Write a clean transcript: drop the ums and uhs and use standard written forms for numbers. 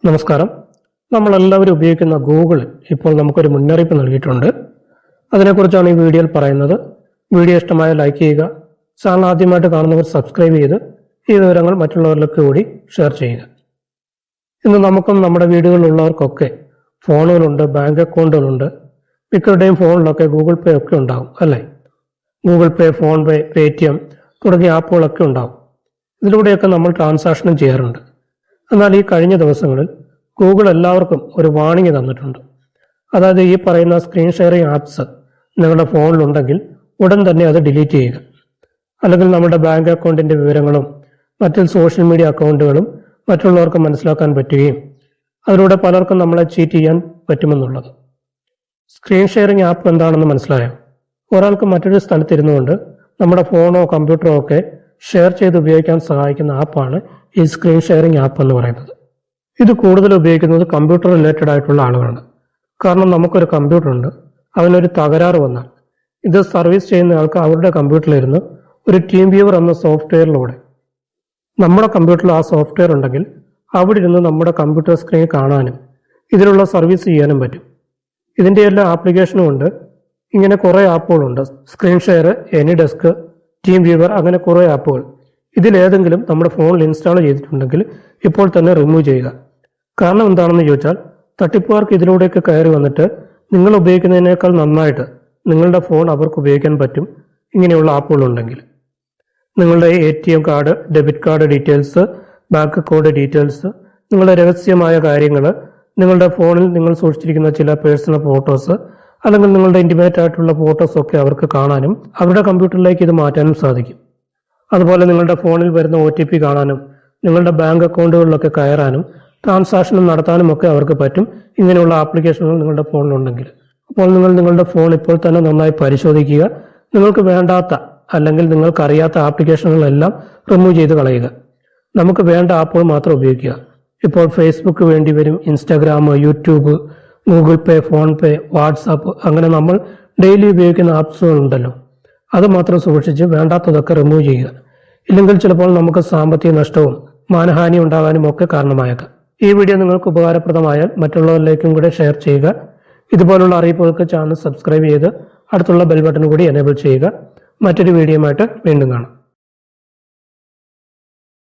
നമസ്കാരം. നമ്മളെല്ലാവരും ഉപയോഗിക്കുന്ന ഗൂഗിൾ ഇപ്പോൾ നമുക്കൊരു മുന്നറിയിപ്പ് നൽകിയിട്ടുണ്ട്. അതിനെക്കുറിച്ചാണ് ഈ വീഡിയോയിൽ പറയുന്നത്. വീഡിയോ ഇഷ്ടമായ ലൈക്ക് ചെയ്യുക. ചാനൽ ആദ്യമായിട്ട് കാണുന്നവർ സബ്സ്ക്രൈബ് ചെയ്ത് ഈ വിവരങ്ങൾ മറ്റുള്ളവരിലേക്ക് കൂടി ഷെയർ ചെയ്യുക. ഇന്ന് നമുക്കും നമ്മുടെ വീടുകളിലുള്ളവർക്കൊക്കെ ഫോണുകളുണ്ട്, ബാങ്ക് അക്കൗണ്ടുകളുണ്ട്. മിക്കവരുടെയും ഫോണിലൊക്കെ ഗൂഗിൾ പേ ഒക്കെ ഉണ്ടാകും, അല്ലേ? ഗൂഗിൾ പേ, ഫോൺ പേ, പേടിഎം തുടങ്ങിയ ആപ്പുകളൊക്കെ ഉണ്ടാകും. ഇതിലൂടെയൊക്കെ നമ്മൾ ട്രാൻസാക്ഷനും ചെയ്യാറുണ്ട്. എന്നാൽ ഈ കഴിഞ്ഞ ദിവസങ്ങളിൽ ഗൂഗിൾ എല്ലാവർക്കും ഒരു വാർണിംഗ് തന്നിട്ടുണ്ട്. അതായത് ഈ പറയുന്ന സ്ക്രീൻ ഷെയറിംഗ് ആപ്സ് നിങ്ങളുടെ ഫോണിലുണ്ടെങ്കിൽ ഉടൻ തന്നെ അത് ഡിലീറ്റ് ചെയ്യുക. അല്ലെങ്കിൽ നമ്മുടെ ബാങ്ക് അക്കൗണ്ടിന്റെ വിവരങ്ങളും മറ്റ് സോഷ്യൽ മീഡിയ അക്കൗണ്ടുകളും മറ്റുള്ളവർക്ക് മനസ്സിലാക്കാൻ പറ്റുകയും അതിലൂടെ പലർക്കും നമ്മളെ ചീറ്റ് ചെയ്യാൻ പറ്റുമെന്നുള്ളത്. സ്ക്രീൻ ഷെയറിംഗ് ആപ്പ് എന്താണെന്ന് മനസ്സിലായോ? ഒരാൾക്ക് മറ്റൊരു സ്ഥലത്തിരുന്നുകൊണ്ട് നമ്മുടെ ഫോണോ കമ്പ്യൂട്ടറോ ഒക്കെ ഷെയർ ചെയ്ത് ഉപയോഗിക്കാൻ സഹായിക്കുന്ന ആപ്പാണ് ഈ സ്ക്രീൻ ഷെയറിംഗ് ആപ്പ് എന്ന് പറയുന്നത്. ഇത് കൂടുതൽ ഉപയോഗിക്കുന്നത് കമ്പ്യൂട്ടർ റിലേറ്റഡ് ആയിട്ടുള്ള ആളുകളാണ്. കാരണം നമുക്കൊരു കമ്പ്യൂട്ടർ ഉണ്ട്, അതിനൊരു തകരാറ് വന്നാൽ ഇത് സർവീസ് ചെയ്യുന്ന ആൾക്ക് അവരുടെ കമ്പ്യൂട്ടറിലിരുന്ന് ഒരു ടീം വ്യൂവർ എന്ന സോഫ്റ്റ്വെയറിലൂടെ നമ്മുടെ കമ്പ്യൂട്ടറിൽ ആ സോഫ്റ്റ്വെയർ ഉണ്ടെങ്കിൽ അവിടെ ഇരുന്ന് നമ്മുടെ കമ്പ്യൂട്ടർ സ്ക്രീൻ കാണാനും ഇതിലുള്ള സർവീസ് ചെയ്യാനും പറ്റും. ഇതിൻ്റെ എല്ലാ ആപ്ലിക്കേഷനും ഉണ്ട്. ഇങ്ങനെ കുറേ ആപ്പുകളുണ്ട്. സ്ക്രീൻ ഷെയർ, എനിഡെസ്ക്, ടീം വ്യൂവർ, അങ്ങനെ കുറേ ആപ്പുകൾ. ഇതിലേതെങ്കിലും നമ്മുടെ ഫോണിൽ ഇൻസ്റ്റാൾ ചെയ്തിട്ടുണ്ടെങ്കിൽ ഇപ്പോൾ തന്നെ റിമൂവ് ചെയ്യുക. കാരണം എന്താണെന്ന് ചോദിച്ചാൽ, തട്ടിപ്പുകാർക്ക് ഇതിലൂടെയൊക്കെ കയറി വന്നിട്ട് നിങ്ങൾ ഉപയോഗിക്കുന്നതിനേക്കാൾ നന്നായിട്ട് നിങ്ങളുടെ ഫോൺ അവർക്ക് ഉപയോഗിക്കാൻ പറ്റും ഇങ്ങനെയുള്ള ആപ്പുകളുണ്ടെങ്കിൽ. നിങ്ങളുടെ ATM card, debit card details, bank account details, നിങ്ങളുടെ രഹസ്യമായ കാര്യങ്ങൾ, നിങ്ങളുടെ ഫോണിൽ നിങ്ങൾ സൂക്ഷിച്ചിരിക്കുന്ന ചില പേഴ്സണൽ ഫോട്ടോസ് അല്ലെങ്കിൽ നിങ്ങളുടെ ഇന്റിമേറ്റ് ആയിട്ടുള്ള ഫോട്ടോസ് ഒക്കെ അവർക്ക് കാണാനും അവരുടെ കമ്പ്യൂട്ടറിലേക്ക് ഇത് മാറ്റാനും സാധിക്കും. അതുപോലെ നിങ്ങളുടെ ഫോണിൽ വരുന്ന OTP കാണാനും നിങ്ങളുടെ ബാങ്ക് അക്കൗണ്ടുകളിലൊക്കെ കയറാനും ട്രാൻസാക്ഷൻ നടത്താനും ഒക്കെ അവർക്ക് പറ്റും ഇങ്ങനെയുള്ള ആപ്ലിക്കേഷനുകൾ നിങ്ങളുടെ ഫോണിലുണ്ടെങ്കിൽ. അപ്പോൾ നിങ്ങൾ നിങ്ങളുടെ ഫോൺ ഇപ്പോൾ തന്നെ നന്നായി പരിശോധിക്കുക. നിങ്ങൾക്ക് വേണ്ടാത്ത അല്ലെങ്കിൽ നിങ്ങൾക്കറിയാത്ത ആപ്ലിക്കേഷനുകളെല്ലാം റിമൂവ് ചെയ്ത് കളയുക. നമുക്ക് വേണ്ട ആപ്പുകൾ മാത്രം ഉപയോഗിക്കുക. ഇപ്പോൾ ഫേസ്ബുക്ക് വേണ്ടി വരും, ഇൻസ്റ്റാഗ്രാം, യൂട്യൂബ്, ഗൂഗിൾ പേ, ഫോൺ പേ, വാട്സാപ്പ്, അങ്ങനെ നമ്മൾ ഡെയിലി ഉപയോഗിക്കുന്ന ആപ്സുകൾ ഉണ്ടല്ലോ, അത് മാത്രം സൂക്ഷിച്ച് വേണ്ടാത്തതൊക്കെ റിമൂവ് ചെയ്യുക. ഇല്ലെങ്കിൽ ചിലപ്പോൾ നമുക്ക് സാമ്പത്തിക നഷ്ടവും മാനഹാനി ഉണ്ടാകാനും ഒക്കെ കാരണമായേക്കാം. ഈ വീഡിയോ നിങ്ങൾക്ക് ഉപകാരപ്രദമായാൽ മറ്റുള്ളവരിലേക്കും കൂടെ ഷെയർ ചെയ്യുക. ഇതുപോലുള്ള അറിയിപ്പുകൾക്ക് ചാനൽ സബ്സ്ക്രൈബ് ചെയ്ത് അടുത്തുള്ള ബെൽ ബട്ടൺ കൂടി എനേബിൾ ചെയ്യുക. മറ്റൊരു വീഡിയോയുമായിട്ട് വീണ്ടും കാണാം.